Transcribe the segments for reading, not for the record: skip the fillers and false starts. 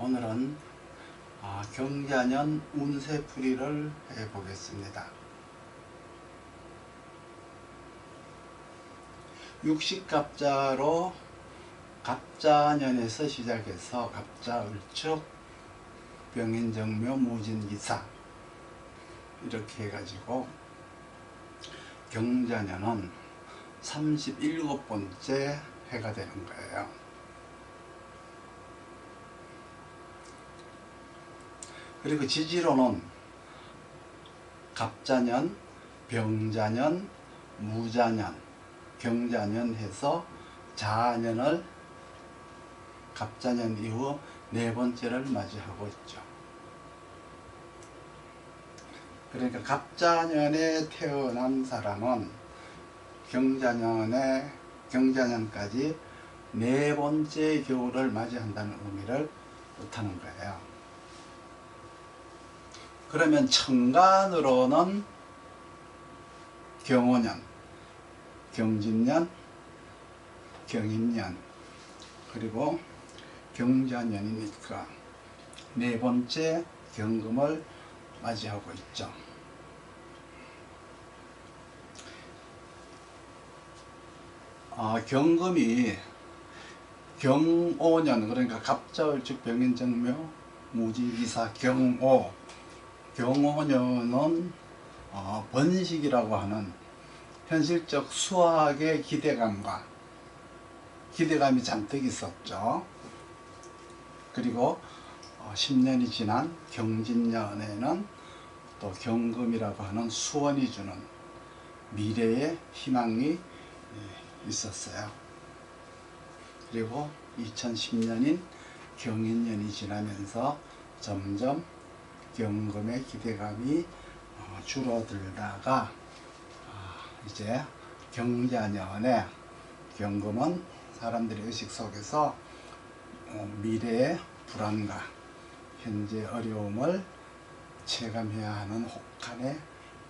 오늘은 경자년 운세풀이를 해보겠습니다. 육식갑자로 갑자년에서 시작해서 갑자을축, 병인정묘, 무진기사 이렇게 해가지고 경자년은 37번째 해가 되는 거예요. 그리고 지지로는 갑자년, 병자년, 무자년, 경자년 해서 자년을 갑자년 이후 네 번째를 맞이하고 있죠. 그러니까 갑자년에 태어난 사람은 경자년까지 네 번째 겨울을 맞이한다는 의미를 뜻하는 거예요. 그러면 천간으로는 경호년, 경진년, 경인년, 그리고 경자년이니까 네 번째 경금을 맞이하고 있죠. 경금이 경오년, 그러니까 갑자을축, 병인정묘, 무진기사, 경오년은 번식이라고 하는 현실적 수학의 기대감이 잔뜩 있었죠. 그리고 10년이 지난 경진년에는 또 경금이라고 하는 수원이 주는 미래의 희망이 있었어요. 그리고 2010년인 경인년이 지나면서 점점 경금의 기대감이 줄어들다가 이제 경자년에 경금은 사람들의 의식 속에서 미래의 불안과 현재 어려움을 체감해야 하는 혹한의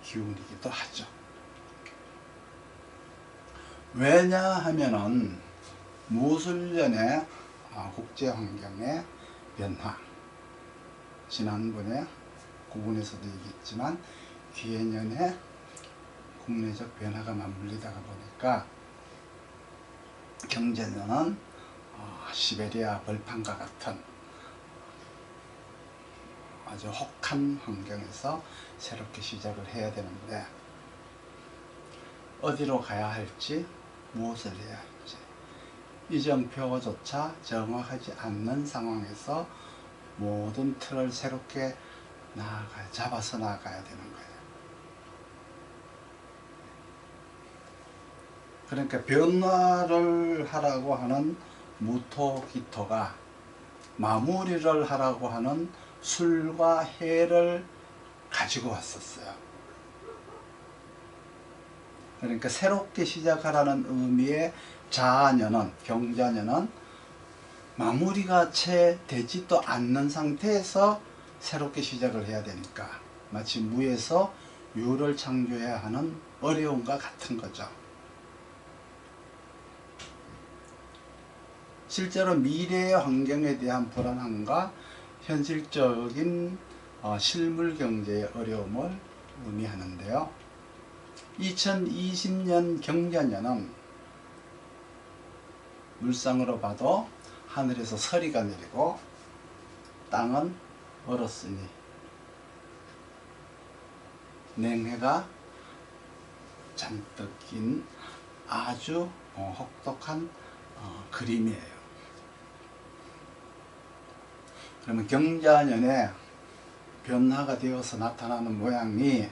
기운이기도 하죠. 왜냐하면은 무술년의 국제환경의 변화, 지난번에 구분에서도 얘기했지만 기해년에 국내적 변화가 맞물리다가 보니까 경자년은 시베리아 벌판과 같은 아주 혹한 환경에서 새롭게 시작을 해야 되는데 어디로 가야 할지, 무엇을 해야 할지 이정표조차 정확하지 않는 상황에서 모든 틀을 새롭게 잡아서 나가야 되는 거예요. 그러니까 변화를 하라고 하는 무토기토가 마무리를 하라고 하는 술과 해를 가지고 왔었어요. 그러니까 새롭게 시작하라는 의미의 자년은, 경자년은 마무리가 채 되지도 않는 상태에서 새롭게 시작을 해야 되니까 마치 무에서 유를 창조해야 하는 어려움과 같은 거죠. 실제로 미래의 환경에 대한 불안함과 현실적인 실물 경제의 어려움을 의미하는데요. 2020년 경자년은 물상으로 봐도 하늘에서 서리가 내리고 땅은 얼었으니 냉해가 잔뜩 낀 아주 혹독한 그림이에요. 그러면 경자년에 변화가 되어서 나타나는 모양이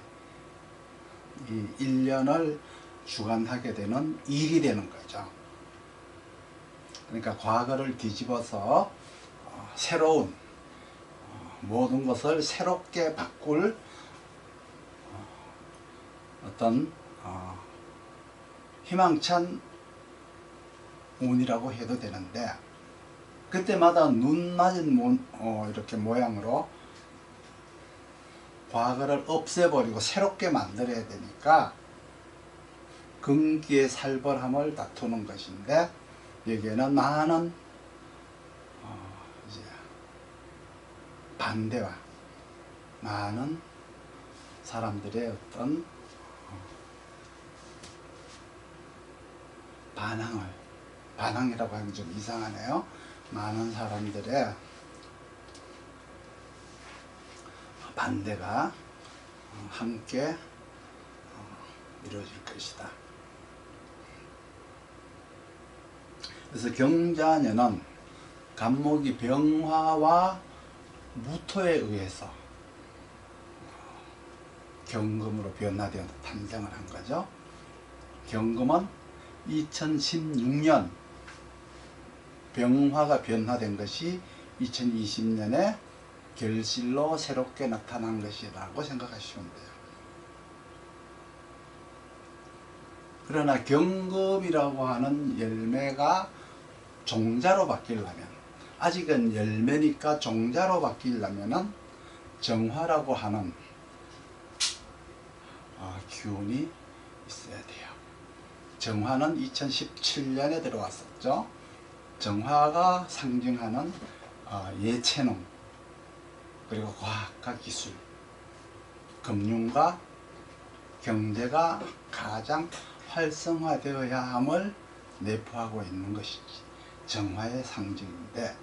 이 1년을 주관하게 되는 일이 되는 거죠. 그러니까 과거를 뒤집어서 새로운 모든 것을 새롭게 바꿀 어떤 희망찬 운이라고 해도 되는데 그때마다 눈 맞은 이렇게 모양으로 과거를 없애버리고 새롭게 만들어야 되니까 금기의 살벌함을 다투는 것인데 여기에는 많은 이제 반대와 많은 사람들의 어떤 반항이라고 하면 좀 이상하네요. 많은 사람들의 반대가 함께 이루어질 것이다. 그래서 경자년은 간목이 병화와 무토에 의해서 경금으로 변화되어 탄생을 한 거죠. 경금은 2016년 병화가 변화된 것이 2020년에 결실로 새롭게 나타난 것이라고 생각하시면 돼요. 그러나 경금이라고 하는 열매가 종자로 바뀌려면, 아직은 열매니까 종자로 바뀌려면 정화라고 하는 기운이 있어야 돼요. 정화는 2017년에 들어왔었죠. 정화가 상징하는 예체능, 그리고 과학과 기술, 금융과 경제가 가장 활성화되어야 함을 내포하고 있는 것이지 정화의 상징인데,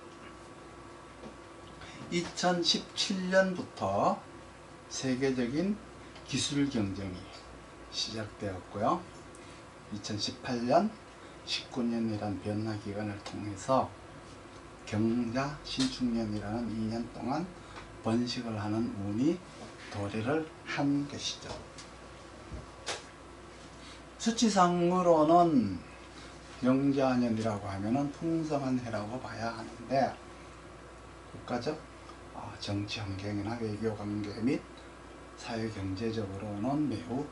2017년부터 세계적인 기술 경쟁이 시작되었고요. 2018년, 19년이라는 변화 기간을 통해서 경자 신축년이라는 2년 동안 번식을 하는 운이 도래를 한 것이죠. 수치상으로는 경자년이라고 하면은 풍성한 해라고 봐야 하는데, 국가적 정치 환경이나 외교 관계 및 사회 경제적으로는 매우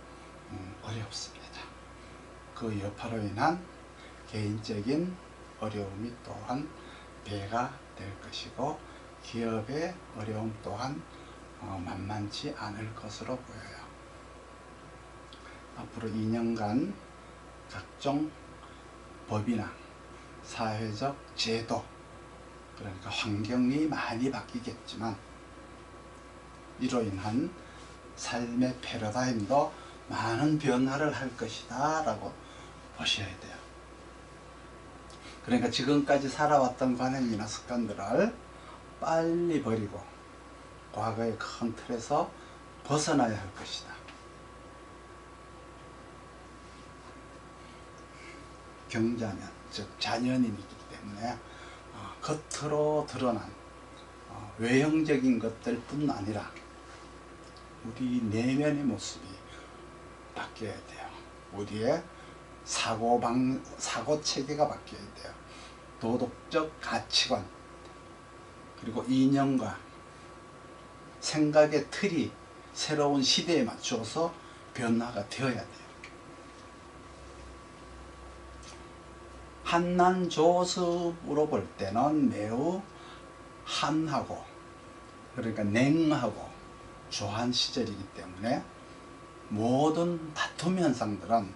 어렵습니다. 그 여파로 인한 개인적인 어려움이 또한 배가 될 것이고, 기업의 어려움 또한 만만치 않을 것으로 보여요. 앞으로 2년간 각종 법이나 사회적 제도, 그러니까 환경이 많이 바뀌겠지만 이로 인한 삶의 패러다임도 많은 변화를 할 것이다 라고 보셔야 돼요. 그러니까 지금까지 살아왔던 관행이나 습관들을 빨리 버리고 과거의 큰 틀에서 벗어나야 할 것이다. 경자년, 즉 자년이기 때문에 겉으로 드러난 외형적인 것들 뿐 아니라 우리 내면의 모습이 바뀌어야 돼요. 우리의 사고 체계가 바뀌어야 돼요. 도덕적 가치관, 그리고 이념과 생각의 틀이 새로운 시대에 맞춰서 변화가 되어야 돼요. 한난 조습으로 볼 때는 매우 한하고, 그러니까 냉하고 조한 시절이기 때문에 모든 다툼 현상들은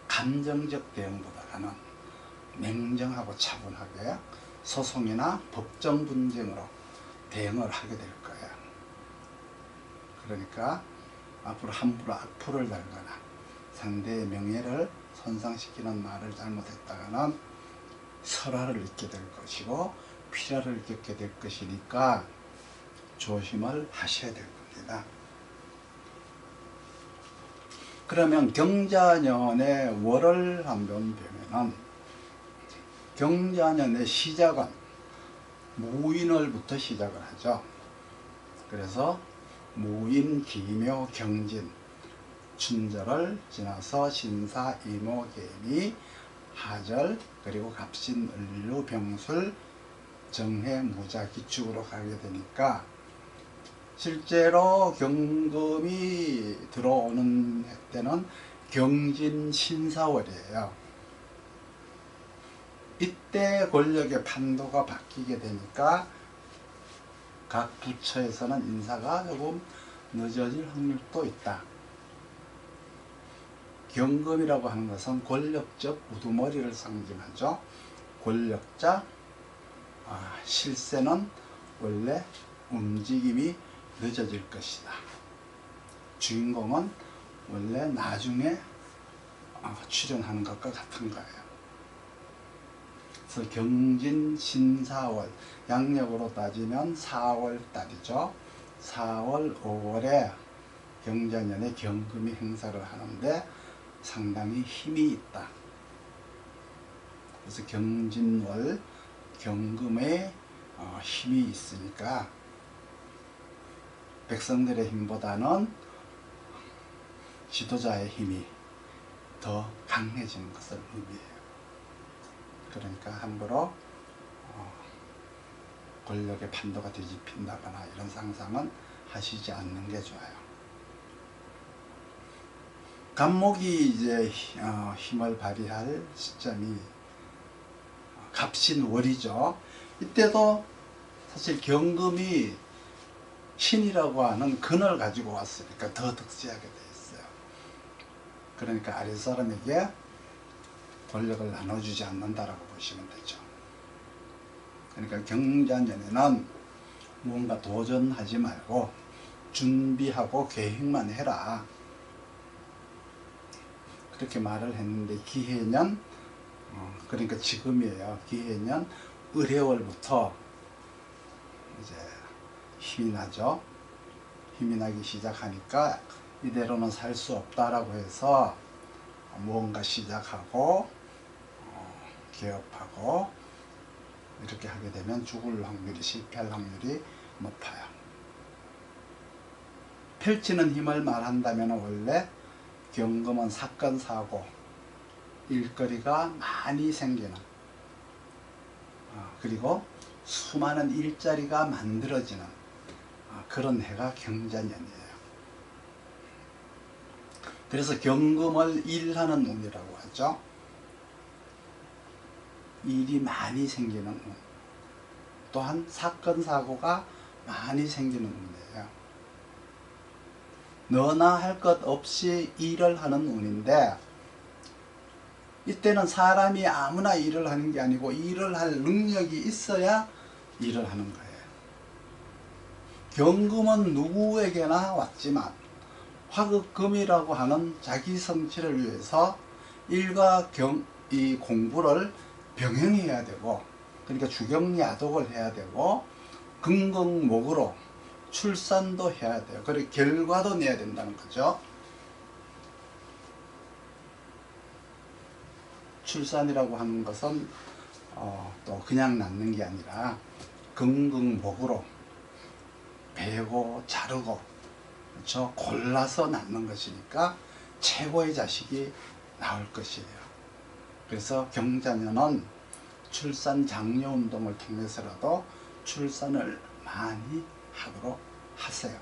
감정적 대응보다는 냉정하고 차분하게 소송이나 법정 분쟁으로 대응을 하게 될 거예요. 그러니까 앞으로 함부로 악플을 달거나 상대의 명예를 손상시키는 말을 잘못했다가는 설화를 잊게 될 것이고 피라를 겪게 될 것이니까 조심을 하셔야 될 겁니다. 그러면 경자년의 월을 한번 보면은, 경자년의 시작은 무인월부터 시작을 하죠. 그래서 무인, 기묘, 경진, 춘절을 지나서 신사, 이모, 개미, 하절, 그리고 갑신, 을류, 병술, 정해, 무자, 기축으로 가게 되니까 실제로 경금이 들어오는 때는 경진 신사월이에요. 이때 권력의 판도가 바뀌게 되니까 각 부처에서는 인사가 조금 늦어질 확률도 있다. 경금이라고 하는 것은 권력적 우두머리를 상징하죠. 권력자, 실세는 원래 움직임이 늦어질 것이다. 주인공은 원래 나중에 출연하는 것과 같은 거예요. 그래서 경진 신사월, 양력으로 따지면 4월 달이죠. 4월, 5월에 경자년에 경금이 행사를 하는데 상당히 힘이 있다. 그래서 경진월, 경금에 힘이 있으니까 백성들의 힘보다는 지도자의 힘이 더 강해지는 것을 의미해요. 그러니까 함부로 권력의 판도가 뒤집힌다거나 이런 상상은 하시지 않는 게 좋아요. 간목이 이제 힘을 발휘할 시점이 갑신월이죠. 이때도 사실 경금이 신이라고 하는 근을 가지고 왔으니까 더 득세하게 돼 있어요. 그러니까 아랫사람에게 권력을 나눠주지 않는다라고 보시면 되죠. 그러니까 경자년에는 무언가 도전하지 말고 준비하고 계획만 해라. 그렇게 말을 했는데 기해년, 그러니까 지금이에요. 기해년 을해월부터 이제 힘이 나죠. 힘이 나기 시작하니까 이대로는 살 수 없다라고 해서 무언가 시작하고 개업하고 이렇게 하게 되면 죽을 확률이, 실패할 확률이 높아요. 펼치는 힘을 말한다면 원래 경금은 사건, 사고, 일거리가 많이 생기는, 그리고 수많은 일자리가 만들어지는 그런 해가 경자년이에요. 그래서 경금을 일하는 운이라고 하죠. 일이 많이 생기는 운. 또한 사건, 사고가 많이 생기는 운이에요. 너나 할 것 없이 일을 하는 운인데, 이때는 사람이 아무나 일을 하는 게 아니고 일을 할 능력이 있어야 일을 하는 거예요. 경금은 누구에게나 왔지만 화극금이라고 하는 자기 성취를 위해서 일과 이 공부를 병행해야 되고, 그러니까 주경야독을 해야 되고, 금극목으로 출산도 해야 돼요. 그리고 결과도 내야 된다는 거죠. 출산이라고 하는 것은 또 그냥 낳는 게 아니라 금극목으로 베고 자르고, 그렇죠? 골라서 낳는 것이니까 최고의 자식이 나올 것이에요. 그래서 경자년은 출산 장려 운동을 통해서라도 출산을 많이 하도록 하세요.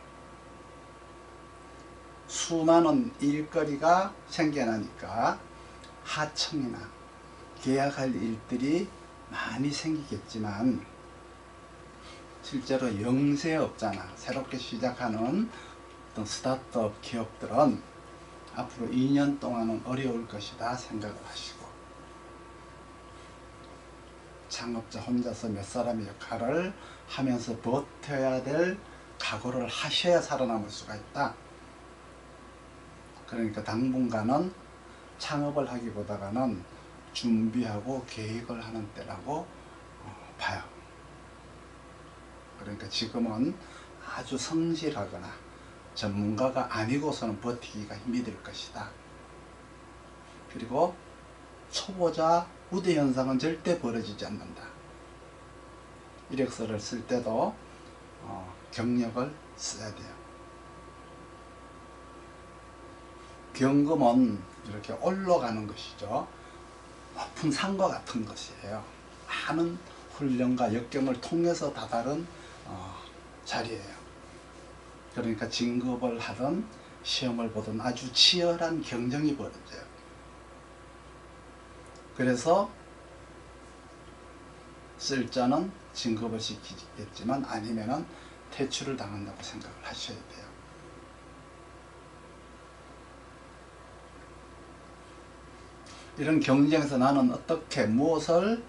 수많은 일거리가 생겨나니까 하청이나 계약할 일들이 많이 생기겠지만, 실제로 영세업자나 새롭게 시작하는 어떤 스타트업 기업들은 앞으로 2년 동안은 어려울 것이다 생각을 하시고, 창업자 혼자서 몇 사람의 역할을 하면서 버텨야 될 각오를 하셔야 살아남을 수가 있다. 그러니까 당분간은 창업을 하기보다는 준비하고 계획을 하는 때라고 봐요. 그러니까 지금은 아주 성실하거나 전문가가 아니고서는 버티기가 힘이 들 것이다. 그리고 초보자 우대 현상은 절대 벌어지지 않는다. 이력서를 쓸 때도 경력을 써야 돼요. 경금은 이렇게 올라가는 것이죠. 높은 산과 같은 것이에요. 많은 훈련과 역경을 통해서 다다른 자리예요. 그러니까 진급을 하든 시험을 보든 아주 치열한 경쟁이 벌어져요. 그래서 쓸 자는 진급을 시키겠지만 아니면은 퇴출을 당한다고 생각을 하셔야 돼요. 이런 경쟁에서 나는 어떻게 무엇을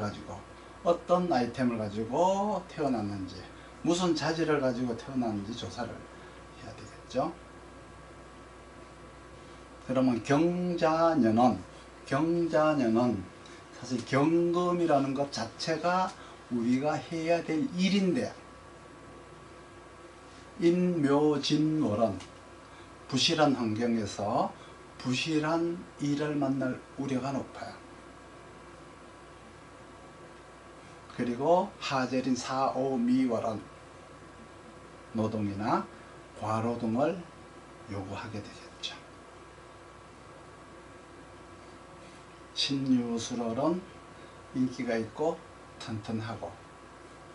가지고 어떤 아이템을 가지고 태어났는지, 무슨 자질을 가지고 태어났는지 조사를 해야 되겠죠. 그러면 경자년은 사실 경금이라는 것 자체가 우리가 해야 될 일인데, 인묘진월은 부실한 환경에서 부실한 일을 만날 우려가 높아요. 그리고 하절인 사오미월은 노동이나 과로등을 요구하게 되겠죠. 신유술월은 인기가 있고 튼튼하고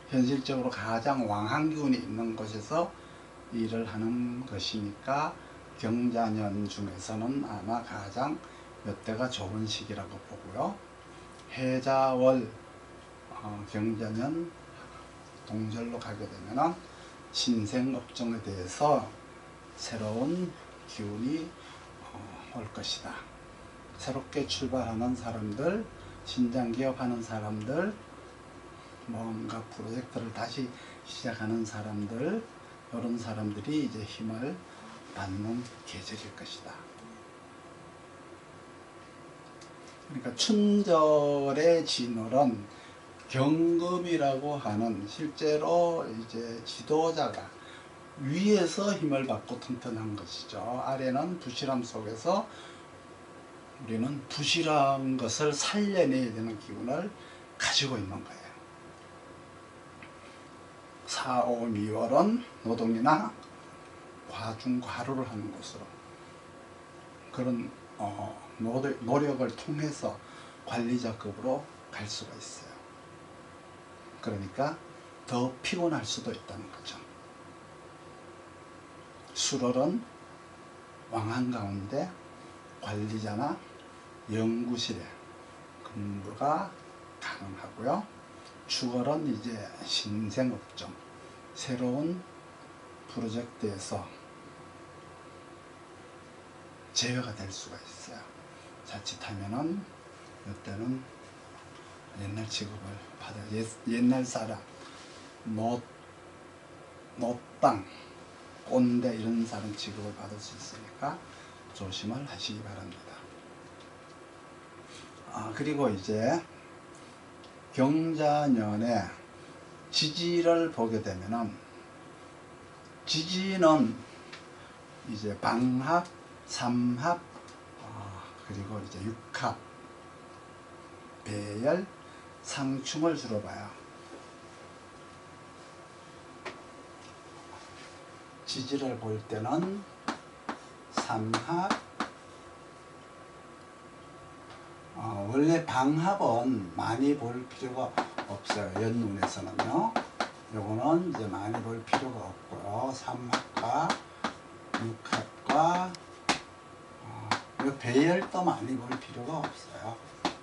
현실적으로 가장 왕한 기운이 있는 곳에서 일을 하는 것이니까 경자년 중에서는 아마 가장 몇 대가 좋은 시기라고 보고요. 해자월 경자년 동절로 가게 되면 신생업종에 대해서 새로운 기운이 올 것이다. 새롭게 출발하는 사람들, 신장기업하는 사람들, 뭔가 프로젝트를 다시 시작하는 사람들, 이런 사람들이 이제 힘을 받는 계절일 것이다. 그러니까 춘절의 진월은 경금이라고 하는 실제로 이제 지도자가 위에서 힘을 받고 튼튼한 것이죠. 아래는 부실함 속에서 우리는 부실한 것을 살려내야 되는 기운을 가지고 있는 거예요. 사오미월은 노동이나 과중과로를 하는 곳으로 그런 노력을 통해서 관리자급으로 갈 수가 있어요. 그러니까 더 피곤할 수도 있다는 거죠. 수월은 왕한 가운데 관리자나 연구실에 근무가 가능하고요. 축월은 이제 신생업종, 새로운 프로젝트에서 제외가 될 수가 있어요. 자칫하면은 이때는 옛날 직업을 받아, 옛날 사람, 노땅, 꼰대 이런 사람 취급을 받을 수 있으니까 조심을 하시기 바랍니다. 그리고 이제 경자년에 지지를 보게 되면은, 지지는 이제 방합, 삼합, 그리고 이제 육합, 배열, 상충을 주로 봐요. 지지를 볼 때는 삼합, 원래 방합은 많이 볼 필요가 없어요. 연눈에서는요. 요거는 이제 많이 볼 필요가 없고요. 삼합과 육합과 배열도 많이 볼 필요가 없어요.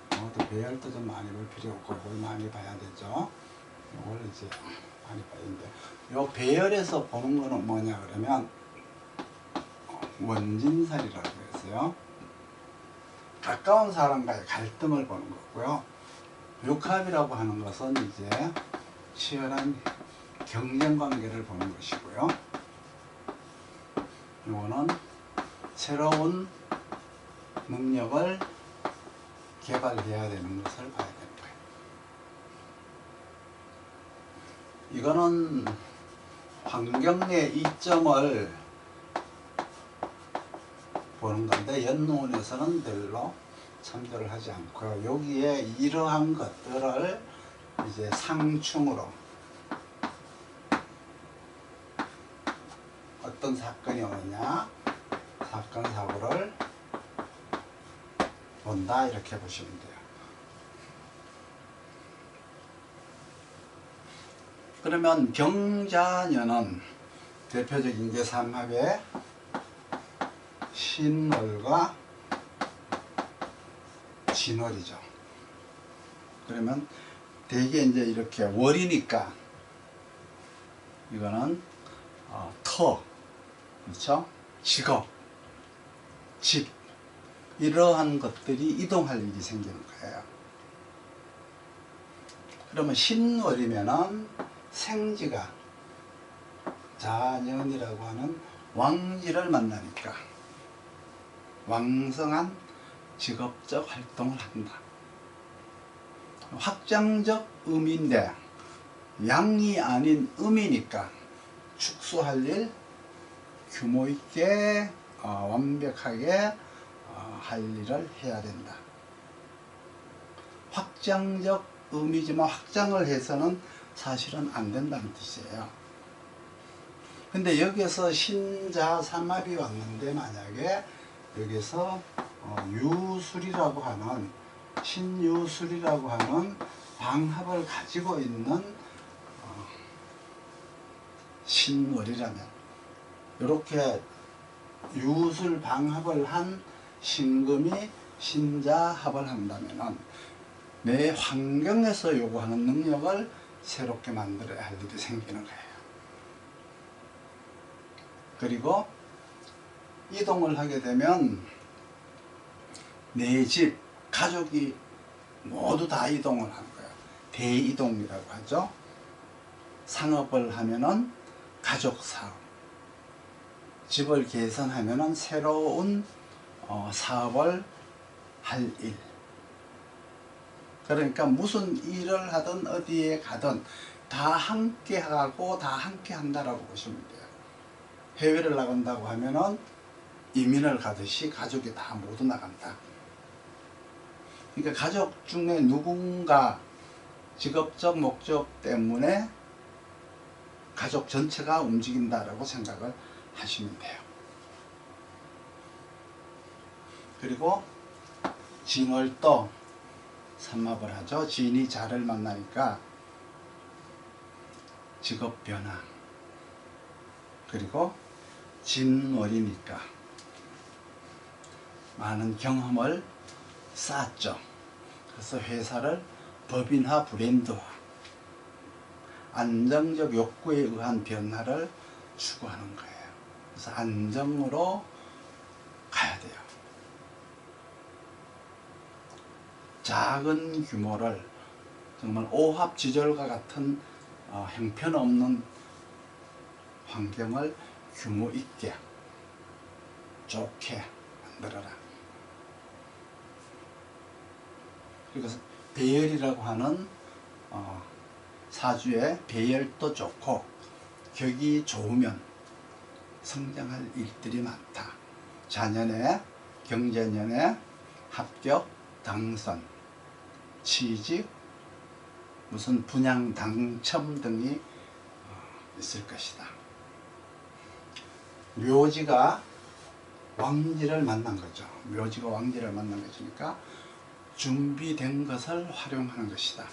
또 배열도 좀 많이 볼 필요 없고, 이걸 많이 봐야 되죠. 이걸 이제 많이 봐야 되는데, 요 배열에서 보는 거는 뭐냐 그러면 원진살이라고 해서요, 가까운 사람과의 갈등을 보는 거고요. 육합이라고 하는 것은 이제 치열한 경쟁 관계를 보는 것이고요. 이거는 새로운 능력을 개발해야 되는 것을 봐야 되는 거예요. 이거는 환경의 이점을 보는 건데, 연운에서는 별로 참조를 하지 않고요. 여기에 이러한 것들을 이제 상충으로 어떤 사건이 오느냐, 사건 사고를 본다, 이렇게 보시면 돼요. 그러면 경자년은 대표적인 게 삼합의 신월과 진월이죠. 그러면 대개 이제 이렇게 월이니까 이거는 터, 그렇죠? 직업, 집, 이러한 것들이 이동할 일이 생기는 거예요. 그러면 신월이면은 생지가 자년이라고 하는 왕지를 만나니까 왕성한 직업적 활동을 한다. 확장적 의미인데 양이 아닌 음이니까 축소할 일 규모 있게 완벽하게 할 일을 해야 된다. 확장적 의미지만 확장을 해서는 사실은 안 된다는 뜻이에요. 근데 여기서 신자삼합이 왔는데 만약에 여기서 유술이라고 하는 신유술이라고 하는 방합을 가지고 있는 신월이라면 이렇게 유술 방합을 한 신금이 신자합을 한다면 내 환경에서 요구하는 능력을 새롭게 만들어야 할 일이 생기는 거예요. 그리고 이동을 하게 되면 내 집, 가족이 모두 다 이동을 하는 거예요. 대이동이라고 하죠. 상업을 하면은 가족 사업, 집을 개선하면은 새로운 사업을 할 일. 그러니까 무슨 일을 하든 어디에 가든 다 함께 하고 다 함께 한다라고 보시면 돼요. 해외를 나간다고 하면은 이민을 가듯이 가족이 다 모두 나간다. 그러니까 가족 중에 누군가 직업적 목적 때문에 가족 전체가 움직인다라고 생각을 하시면 돼요. 그리고 진월도 삼합을 하죠. 진이 자를 만나니까 직업 변화. 그리고 진월이니까 많은 경험을 쌓았죠. 그래서 회사를 법인화, 브랜드화, 안정적 욕구에 의한 변화를 추구하는 거예요. 그래서 안정으로 가야 돼요. 작은 규모를 정말 오합지졸과 같은 형편없는 환경을 규모 있게 좋게 만들어라. 그리고 배열이라고 하는 사주의 배열도 좋고 격이 좋으면 성장할 일들이 많다. 자년에 경자년에 합격, 당선, 취직, 무슨 분양 당첨 등이 있을 것이다. 묘지가 왕지를 만난 거죠. 묘지가 왕지를 만난 것이니까 준비된 것을 활용하는 것이다.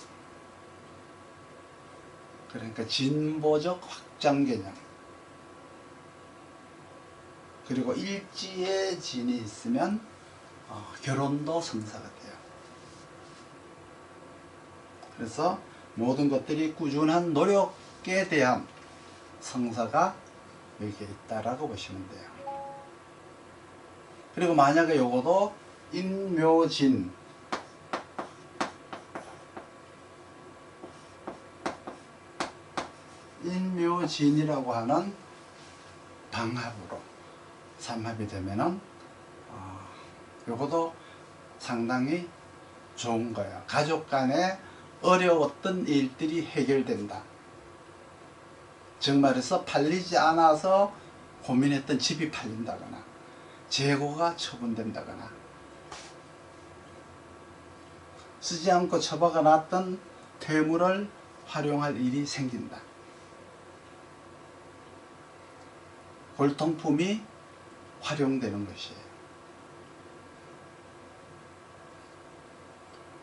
그러니까 진보적 확장 개념. 그리고 일지에 진이 있으면 결혼도 성사가 돼요. 그래서 모든 것들이 꾸준한 노력에 대한 성사가 여기에 있다라고 보시면 돼요. 그리고 만약에 요거도 인묘진, 인묘진이라고 하는 방합으로 삼합이 되면은 요것도 상당히 좋은 거예요. 가족 간에 어려웠던 일들이 해결된다. 즉 말해서 팔리지 않아서 고민했던 집이 팔린다거나 재고가 처분된다거나 쓰지 않고 처박아 놨던 퇴물을 활용할 일이 생긴다. 골통품이 활용되는 것이에요.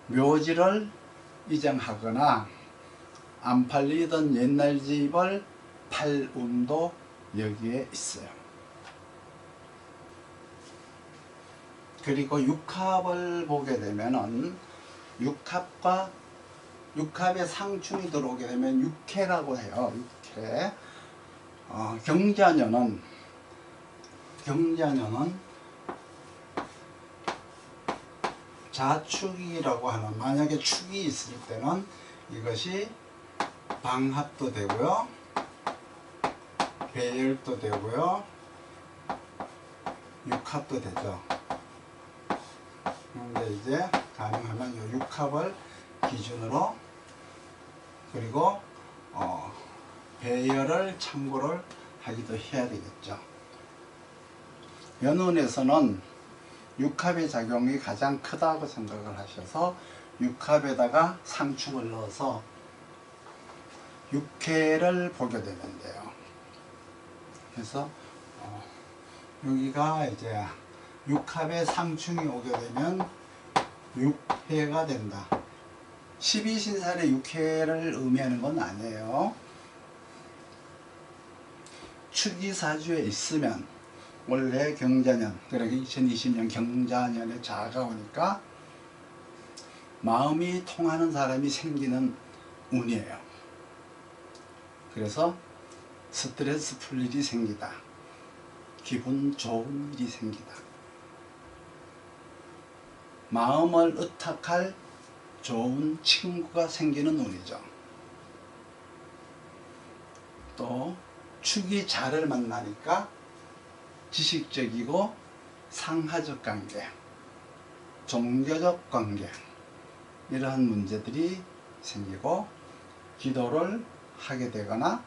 묘지를 이장하거나 안 팔리던 옛날 집을 팔 운도 여기에 있어요. 그리고 육합을 보게 되면은 육합에 상충이 들어오게 되면 육해라고 해요. 육해. 경자년은 자축이라고 하는, 만약에 축이 있을 때는 이것이 방합도 되고요, 배열도 되고요, 육합도 되죠. 그런데 이제 가능하면 이 육합을 기준으로, 그리고 배열을 참고를 하기도 해야 되겠죠. 연운에서는 육합의 작용이 가장 크다고 생각을 하셔서 육합에다가 상충을 넣어서 육회를 보게 되면 돼요. 그래서 여기가 이제 육합에 상충이 오게 되면 육회가 된다. 12신살의 육회를 의미하는 건 아니에요. 축이사주에 있으면, 원래 경자년, 그러니까 2020년 경자년에 자가 오니까 마음이 통하는 사람이 생기는 운이에요. 그래서 스트레스 풀 일이 생기다, 기분 좋은 일이 생기다, 마음을 의탁할 좋은 친구가 생기는 운이죠. 또 축이 자를 만나니까 지식적이고 상하적 관계, 종교적 관계, 이러한 문제들이 생기고 기도를 하게 되거나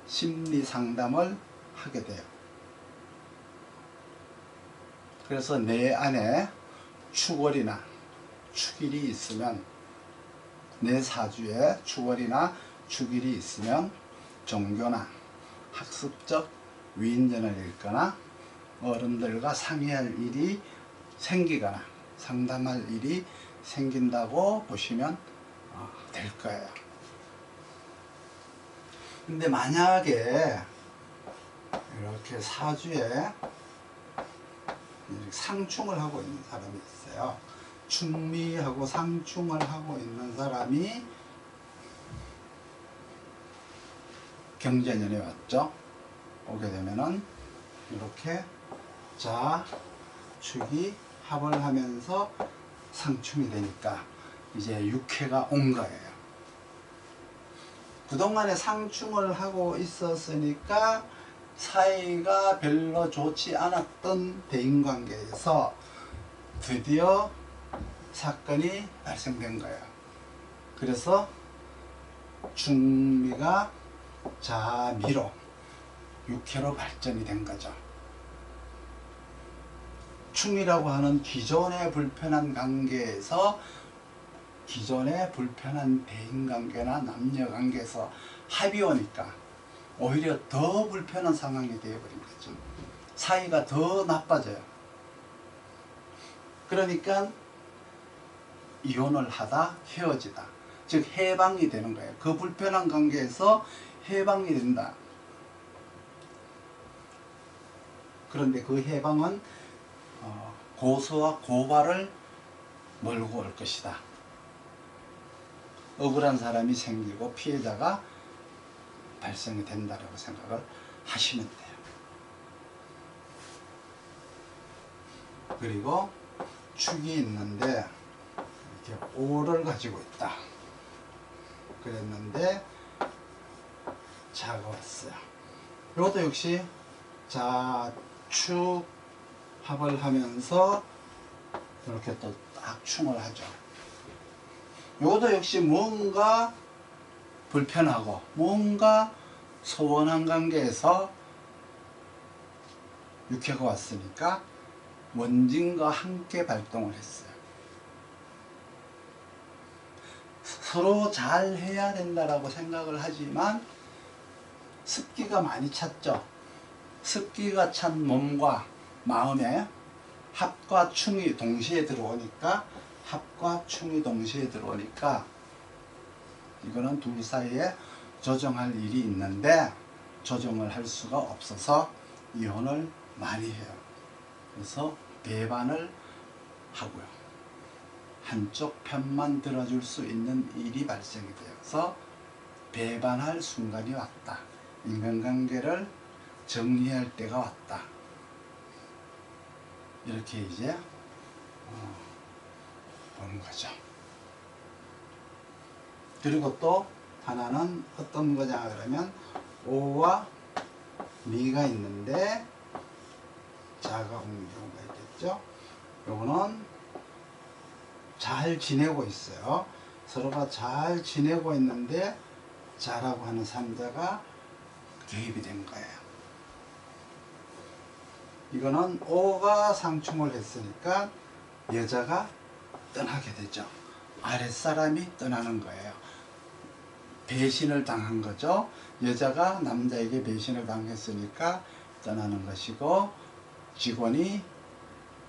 심리 상담을 하게 돼요. 그래서 내 안에 축월이나 축일이 있으면, 내 사주에 축월이나 축일이 있으면 종교나 학습적 위인전을 읽거나 어른들과 상의할 일이 생기거나 상담할 일이 생긴다고 보시면 될 거예요. 근데 만약에 이렇게 사주에 상충을 하고 있는 사람이 있어요. 충미하고 상충을 하고 있는 사람이 경자년에 왔죠. 오게 되면은 이렇게 자, 축이 합을 하면서 상충이 되니까 이제 육회가 온 거예요. 그동안에 상충을 하고 있었으니까 사이가 별로 좋지 않았던 대인관계에서 드디어 사건이 발생된 거예요. 그래서 중미가 자미로 육회로 발전이 된 거죠. 충이라고 하는 기존의 불편한 관계에서, 기존의 불편한 대인관계나 남녀관계에서 합이 오니까 오히려 더 불편한 상황이 되어버린 거죠. 사이가 더 나빠져요. 그러니까 이혼을 하다 헤어지다, 즉 해방이 되는 거예요. 그 불편한 관계에서 해방이 된다. 그런데 그 해방은 고소와 고발을 몰고 올 것이다. 억울한 사람이 생기고 피해자가 발생이 된다고 생각을 하시면 돼요. 그리고 축이 있는데 이렇게 오를 가지고 있다. 그랬는데 자가 왔어요. 이것도 역시 자축 합을 하면서 이렇게 또 악충을 하죠. 이것도 역시 뭔가 불편하고 뭔가 소원한 관계에서 육회가 왔으니까 원진과 함께 발동을 했어요. 서로 잘 해야 된다라고 생각을 하지만 습기가 많이 찼죠. 습기가 찬 몸과 마음에 합과 충이 동시에 들어오니까, 이거는 둘 사이에 조정할 일이 있는데 조정을 할 수가 없어서 이혼을 많이 해요. 그래서 배반을 하고요. 한쪽 편만 들어줄 수 있는 일이 발생이 되어서 배반할 순간이 왔다. 인간관계를 정리할 때가 왔다. 이렇게 이제 보는 거죠. 그리고 또 하나는 어떤 거냐 그러면 오와 미가 있는데 자가 오는 경우가 있겠죠. 요거는 잘 지내고 있어요. 서로가 잘 지내고 있는데 자라고 하는 삼자가 개입이 된 거예요. 이거는 오가 상충을 했으니까 여자가 떠나게 되죠. 아랫사람이 떠나는 거예요. 배신을 당한 거죠. 여자가 남자에게 배신을 당했으니까 떠나는 것이고, 직원이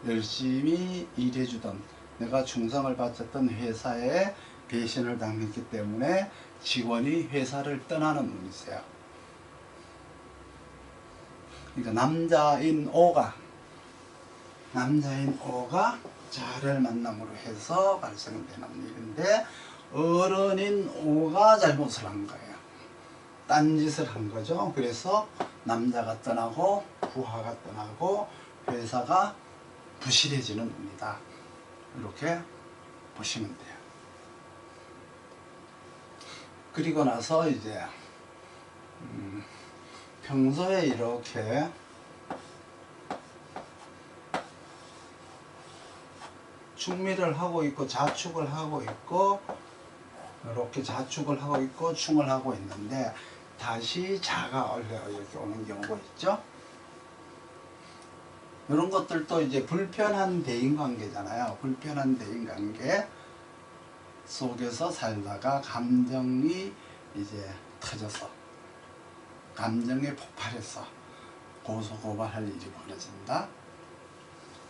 열심히 일해주던, 내가 충성을 바쳤던 회사에 배신을 당했기 때문에 직원이 회사를 떠나는 운이세요. 그러니까 남자인 오가 자를 만남으로 해서 발생되는 일인데, 어른인 오가 잘못을 한 거예요. 딴짓을 한 거죠. 그래서 남자가 떠나고 부하가 떠나고 회사가 부실해지는 운이다. 이렇게 보시면 돼요. 그리고 나서 이제 평소에 이렇게 충미를 하고 있고 자축을 하고 있고, 이렇게 자축을 하고 있고 충을 하고 있는데 다시 자가 얼려 이렇게 오는 경우가 있죠. 이런 것들도 이제 불편한 대인관계잖아요. 불편한 대인관계 속에서 살다가 감정이 이제 터져서, 감정에 폭발해서 고소고발할 일이 벌어진다.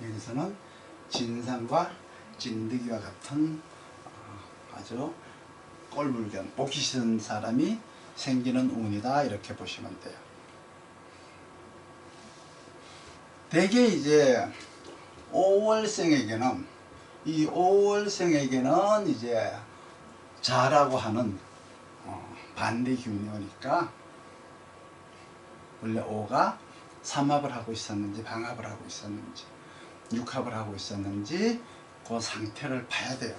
여기서는 진상과 찐득이와 같은 아주 꼴불견, 보기 싫은 사람이 생기는 운이다. 이렇게 보시면 돼요. 대개 이제 5월생에게는, 이 5월생에게는 이제 자라고 하는 반대 기운이 오니까, 원래 5가 삼합을 하고 있었는지 방합을 하고 있었는지 육합을 하고 있었는지 그 상태를 봐야 돼요.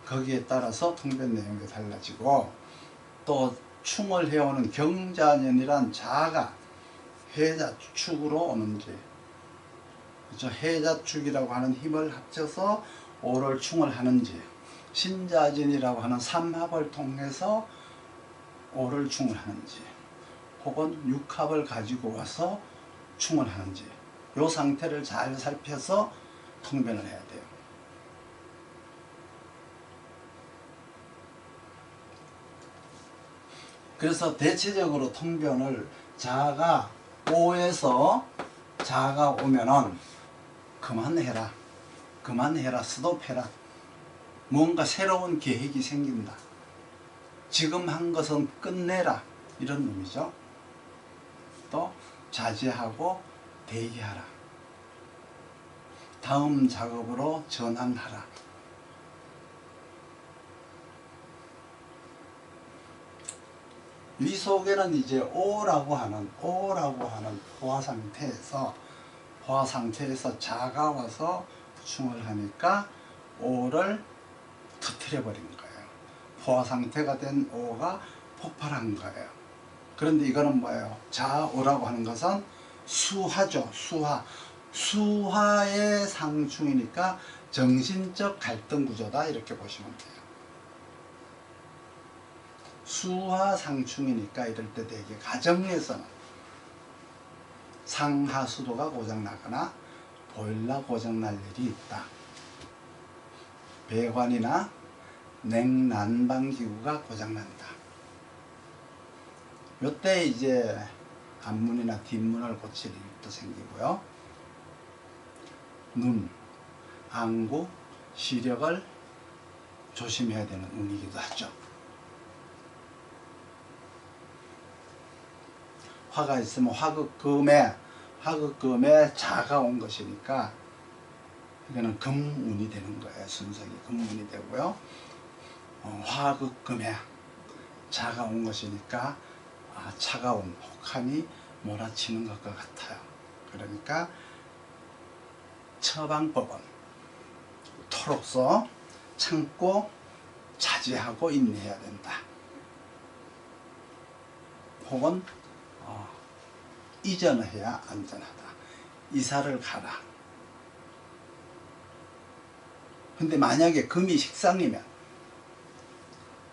거기에 따라서 통변 내용이 달라지고, 또 충을 해오는 경자년이란 자가 해자축으로 오는지, 그렇죠? 해자축이라고 하는 힘을 합쳐서 오를 충을 하는지, 신자진이라고 하는 삼합을 통해서 오를 충을 하는지, 혹은 육합을 가지고 와서 충을 하는지, 이 상태를 잘 살펴서 통변을 해야 돼요. 그래서 대체적으로 통변을 자가 5에서 자가 오면은 그만해라, 스톱해라, 뭔가 새로운 계획이 생긴다, 지금 한 것은 끝내라, 이런 의미죠. 또 자제하고 대기하라, 다음 작업으로 전환하라. 이 속에는 이제 오라고 하는 포화 상태에서 자가 와서 충을 하니까 오를 터뜨려 버린 거예요. 포화 상태가 된 오가 폭발한 거예요. 그런데 이거는 뭐예요? 자오라고 하는 것은 수화죠. 수화의 상충이니까 정신적 갈등 구조다. 이렇게 보시면 돼요. 수화 상충이니까 이럴 때 되게 가정에서는 상하수도가 고장나거나 보일러 고장날 일이 있다. 배관이나 냉난방기구가 고장난다. 요때 이제 앞문이나 뒷문을 고칠 일도 생기고요. 눈, 안구, 시력을 조심해야 되는 운이기도 하죠. 화가 있으면 화극금에 자가 온 것이니까 이거는 금운이 되는 거예요. 순석이 금운이 되고요. 화극금에 자가 온 것이니까 차가운 혹한이 몰아치는 것과 같아요. 그러니까 처방법은 토로서 참고 자제 자제하고 인내해야 된다. 혹은 이전을 해야 안전하다. 이사를 가라. 근데 만약에 금이 식상이면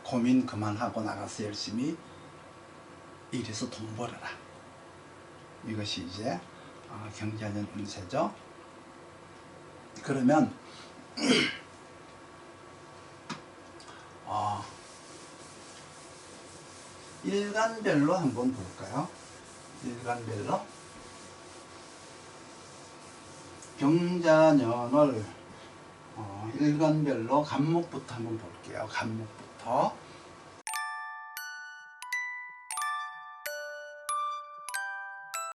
고민 그만하고 나가서 열심히 일해서 돈 벌어라. 이것이 이제 경자년 운세죠. 그러면 일간별로 한번 볼까요? 일간별로 경자년을 일간별로 간목부터 한번 볼게요. 간목부터